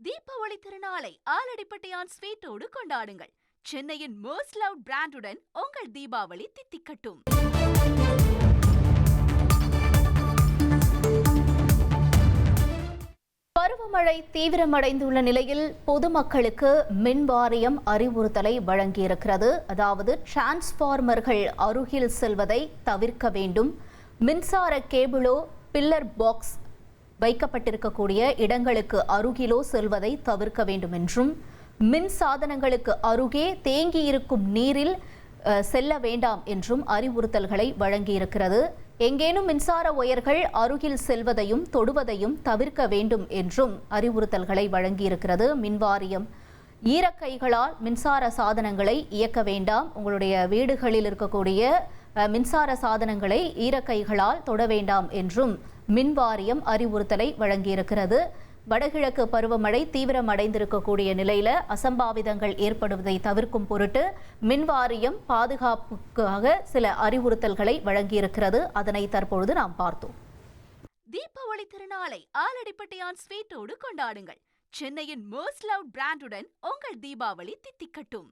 தீபாவளி திருநாளை ஆலடிப்பட்டியான் ஸ்வீட்டோடு கொண்டாடுங்கள். சென்னையின் மோஸ்ட் லவ்ட் பிராண்டுடன் உங்கள் தீபாவளி தித்திக்கட்டும். பருவமழை தீவிரமடைந்துள்ள நிலையில் பொதுமக்களுக்கு மின் வாரியம் அறிவுறுத்தலை வழங்கியிருக்கிறது. அதாவது டிரான்ஸ்பார்மர்கள் அருகில் செல்வதை தவிர்க்க வேண்டும். மின்சார கேபிளோ பில்லர் பாக்ஸ் வைக்கப்பட்டிருக்கக்கூடிய இடங்களுக்கு அருகிலோ செல்வதை தவிர்க்க வேண்டும் என்றும், மின் சாதனங்களுக்கு அருகே தேங்கியிருக்கும் நீரில் செல்ல வேண்டாம் என்றும் அறிவுறுத்தல்களை வழங்கியிருக்கிறது. எங்கேனும் மின்சார ஒயர்கள் அருகில் செல்வதையும் தொடுவதையும் தவிர்க்க வேண்டும் என்றும் அறிவுறுத்தல்களை வழங்கியிருக்கிறது மின்வாரியம். ஈரக்கைகளால் மின்சார சாதனங்களை இயக்க வேண்டாம். உங்களுடைய வீடுகளில் இருக்கக்கூடிய மின்சார சாதனங்களை ஈரக்கைகளால் தொட வேண்டாம் என்றும் மின்வாரியம் அறிவுறுத்தலை வழங்கியிருக்கிறது. வடகிழக்கு பருவமழை தீவிரமடைந்திருக்கக்கூடிய நிலையில அசம்பாவிதங்கள் ஏற்படுவதை தவிர்க்கும் பொருட்டு மின்வாரியம் பாதுகாப்புக்காக சில அறிவுறுத்தல்களை வழங்கியிருக்கிறது. அதனை தற்பொழுது நாம் பார்த்தோம். தீபாவளி திருநாளை ஆலடிப்பட்டியான் ஸ்வீட்டோடு கொண்டாடுங்கள். சென்னையின் மோஸ்ட் லவ்ட் பிராண்டுடன் உங்கள் தீபாவளி தித்திக்கட்டும்.